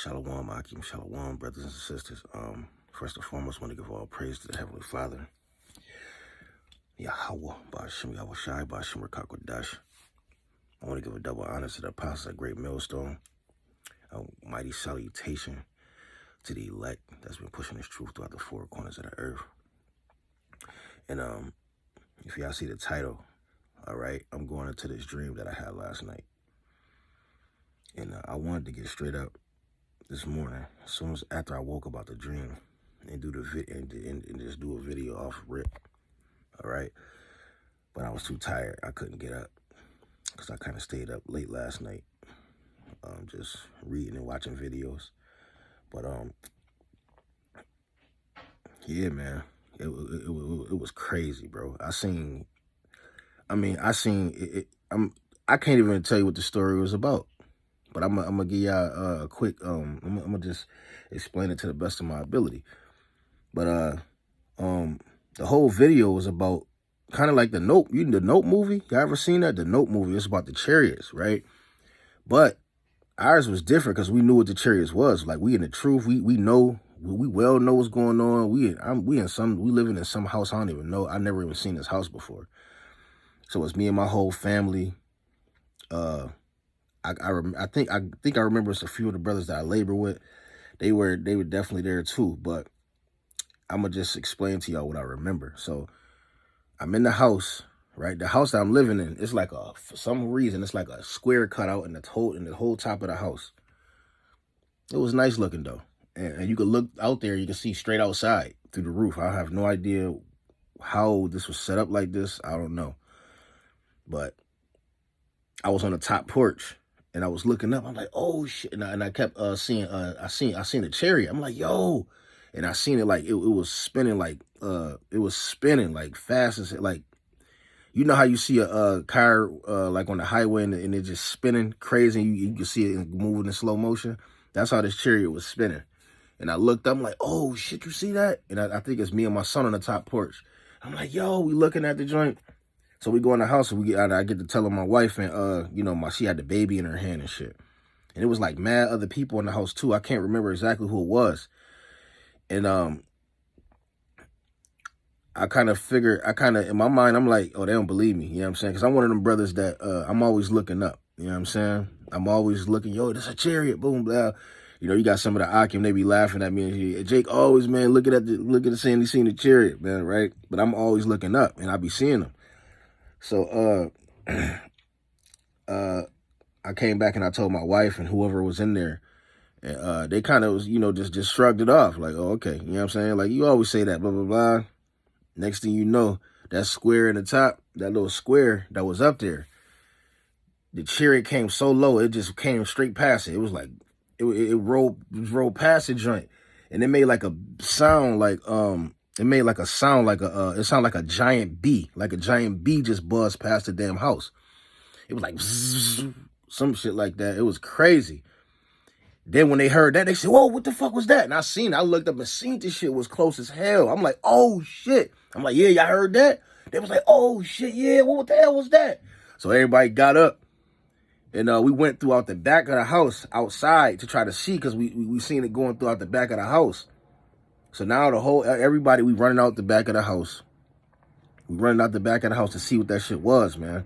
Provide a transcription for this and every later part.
Shalom, Akim, Shalom, brothers and sisters. First and foremost, I want to give all praise to the Heavenly Father, Yahweh, Ba'ashem Yahweh Shai, Ba'ashem Rakakwadash. I want to give a double honor to the apostles at Great Millstone, a mighty salutation to the elect that's been pushing this truth throughout the four corners of the earth. And if y'all see the title, all right, I'm going into this dream that I had last night. And I wanted to get straight up this morning, as soon as after I woke about the dream, and do the and just do a video off rip, all right. But I was too tired; I couldn't get up because I kind of stayed up late last night, just reading and watching videos. But yeah, man, it was crazy, bro. I seen it. I can't even tell you what the story was about. But I'm gonna give y'all a quick, I'm gonna just explain it to the best of my ability. But the whole video was about kind of like the Nope movie. Y'all ever seen that? The Nope movie. It's about the chariots, right? But ours was different because we knew what the chariots was. Like, we in the truth. We know, we well know what's going on. We living in some house I don't even know. I never even seen this house before. So it's me and my whole family. I think I remember it's a few of the brothers that I labor with. They were definitely there too. But I'm gonna just explain to y'all what I remember. So I'm in the house, right? The house that I'm living in, it's like for some reason it's like a square cutout in the whole top of the house. It was nice looking though, and you could look out there. You can see straight outside through the roof. I have no idea how this was set up like this. I don't know, but I was on the top porch. And I was looking up. I'm like, oh shit! And I kept seeing. I seen a chariot. I'm like, yo! And I seen it like it was spinning like fast as like, you know how you see a car like on the highway and it just spinning crazy. And you can see it moving in slow motion. That's how this chariot was spinning. And I looked up. I'm like, oh shit! You see that? And I think it's me and my son on the top porch. I'm like, yo! We looking at the joint. So we go in the house and I get to telling my wife and, she had the baby in her hand and shit. And it was like mad other people in the house too. I can't remember exactly who it was. And in my mind, I'm like, oh, they don't believe me. You know what I'm saying? Because I'm one of them brothers that I'm always looking up. You know what I'm saying? I'm always looking, yo, this a chariot, boom, blah. You know, you got some of the Akim, they be laughing at me. And Jake always, man, look at the scene, he's seen the chariot, man, right? But I'm always looking up and I be seeing them. So I came back and I told my wife and whoever was in there, and they kind of was, just shrugged it off, like, oh, okay, you know what I'm saying? Like, you always say that, blah, blah, blah. Next thing you know, that square in the top, that little square that was up there, the chariot came so low, it just came straight past it. It was like, it rolled past the joint, and it made like a sound like, it sounded like a giant bee. Like a giant bee just buzzed past the damn house. It was like some shit like that. It was crazy. Then when they heard that, they said, whoa, what the fuck was that? And I looked up and seen this shit was close as hell. I'm like, oh shit. I'm like, yeah, y'all heard that? They was like, oh shit, yeah, what the hell was that? So everybody got up and we went throughout the back of the house outside to try to see, because we seen it going throughout the back of the house. So now everybody, we running out the back of the house. We running out the back of the house to see what that shit was, man.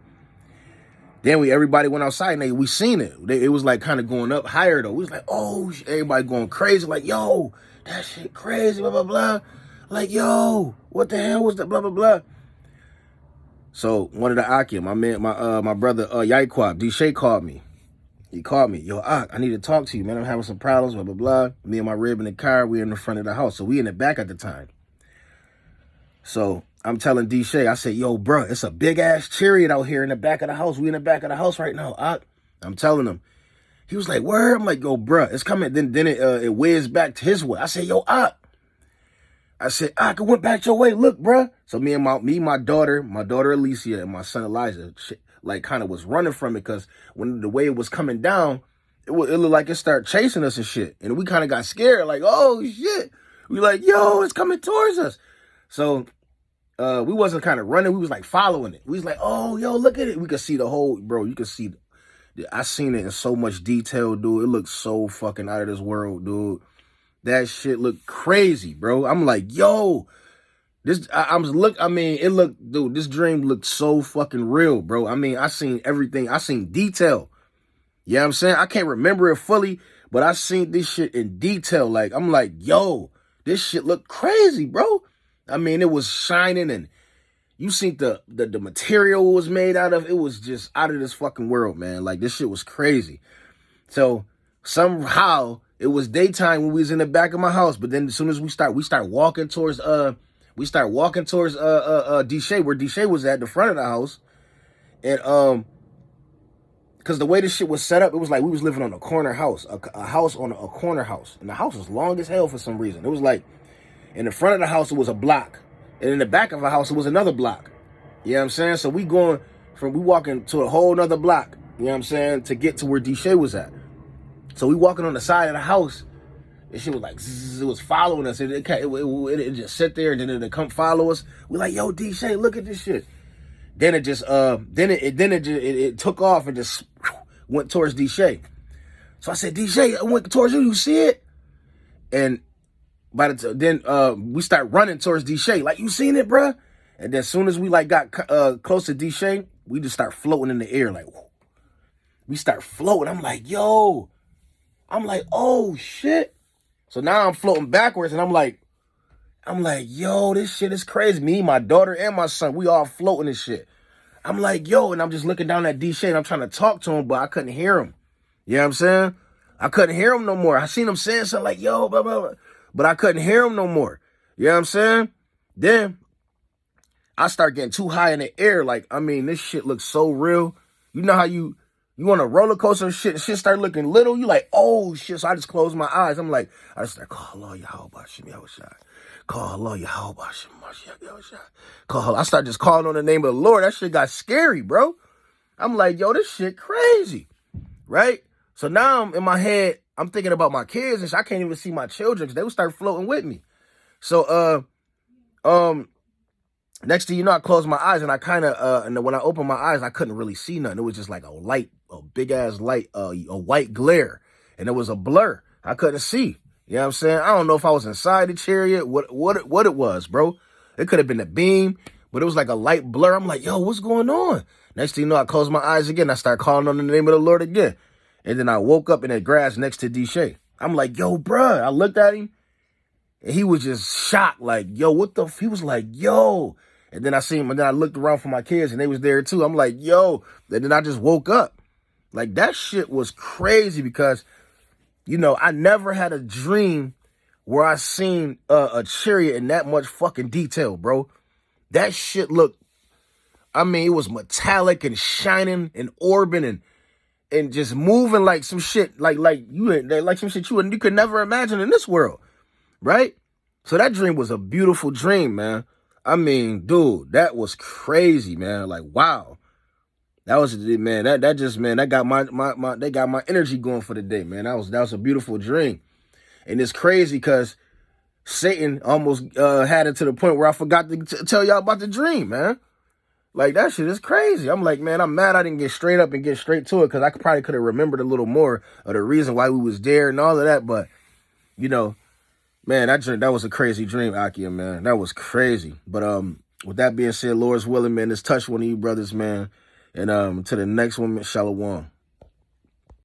Then everybody went outside and we seen it. It was like kind of going up higher though. We was like, oh, everybody going crazy. Like, yo, that shit crazy, blah, blah, blah. Like, yo, what the hell was that, blah, blah, blah. So one of the Akim, my brother, Yaikwab, D-Shay called me. He called me, yo, I need to talk to you, man. I'm having some problems, blah, blah, blah. Me and my rib in the car, we in the front of the house. So we in the back at the time. So I'm telling D-Shay, I said, yo, bro, it's a big-ass chariot out here in the back of the house. We in the back of the house right now. I'm telling him. He was like, where? I'm like, yo, bro, it's coming. Then it whizzed back to his way. I said, yo, I said, it went back your way. Look, bro. So my daughter Alicia, and my son Elijah, like kind of was running from it, because when the way it was coming down, it looked like it started chasing us and shit. And we kind of got scared, like, oh shit. We like, yo, it's coming towards us. So we wasn't kind of running, we was like following it. We was like, oh, yo, look at it. We could see the whole, bro, you could see I seen it in so much detail, dude. It looked so fucking out of this world, dude. That shit looked crazy, bro. I'm like, yo, dude, this dream looked so fucking real, bro. I mean, I seen everything. I seen detail. You know what I'm saying? I can't remember it fully, but I seen this shit in detail. Like, I'm like, yo, this shit looked crazy, bro. I mean, it was shining, and you seen the material it was made out of. It was just out of this fucking world, man. Like, this shit was crazy. So somehow it was daytime when we was in the back of my house, but then as soon as we start walking towards Deshay, where Deshay was at the front of the house. And because the way this shit was set up, it was like we was living on a corner house, a house on a corner house. And the house was long as hell for some reason. It was like in the front of the house, it was a block. And in the back of the house, it was another block. You know what I'm saying? So we walking to a whole nother block, you know what I'm saying, to get to where Deshay was at. So we walking on the side of the house, and shit was like, zzz, it was following us. It just sit there, and then it'd come follow us. We like, yo, Deshay, look at this shit. Then it just, it took off and just went towards Deshay. So I said, Deshay, I went towards you. You see it? And then we start running towards Deshay. Like, you seen it, bruh? And then as soon as we like got close to Deshay, we just start floating in the air. Like, whoa. We start floating. I'm like, yo. I'm like, oh shit. So now I'm floating backwards, and I'm like, yo, this shit is crazy. Me, my daughter, and my son, we all floating this shit. I'm like, yo, and I'm just looking down at Deshay, and I'm trying to talk to him, but I couldn't hear him. You know what I'm saying? I couldn't hear him no more. I seen him saying something like, yo, blah, blah, blah, but I couldn't hear him no more. You know what I'm saying? Then I start getting too high in the air. Like, I mean, this shit looks so real. You know how you on a roller coaster and shit start looking little? You like, oh shit. So I just closed my eyes. I'm like, I just start, call Allah, Yahweh, Shem, Yahushua. Call Allah, Yahweh, Shem, Yahushua. Call. I start just calling on the name of the Lord. That shit got scary, bro. I'm like, yo, this shit crazy. Right? So now I'm in my head, I'm thinking about my kids, and shit. I can't even see my children because they would start floating with me. So, next thing you know, I closed my eyes, and I kind of, and when I opened my eyes, I couldn't really see nothing. It was just like a light, a big ass light, a white glare, and it was a blur. I couldn't see. You know what I'm saying? I don't know if I was inside the chariot, what it was, bro. It could have been a beam, but it was like a light blur. I'm like, yo, what's going on? Next thing you know, I closed my eyes again. I started calling on the name of the Lord again. And then I woke up in the grass next to Deshay. I'm like, yo, bruh. I looked at him, and he was just shocked, like, yo, what the? He was like, yo. And then I seen him, and then I looked around for my kids, and they was there too. I'm like, yo. And then I just woke up. Like, that shit was crazy because, you know, I never had a dream where I seen a chariot in that much fucking detail, bro. That shit looked, I mean, it was metallic and shining and orbing and just moving like some shit, like some shit you could never imagine in this world, right? So that dream was a beautiful dream, man. I mean, dude, that was crazy, man. Like, wow. That was, man, that got my energy going for the day, man. That was a beautiful dream. And it's crazy because Satan almost had it to the point where I forgot to tell y'all about the dream, man. Like, that shit is crazy. I'm like, man, I'm mad I didn't get straight up and get straight to it because I probably could have remembered a little more of the reason why we was there and all of that. But, you know, man, that was a crazy dream, Akia, man. That was crazy. But with that being said, Lord's willing, man, let's touch one of you brothers, man. And to the next one, Shalom.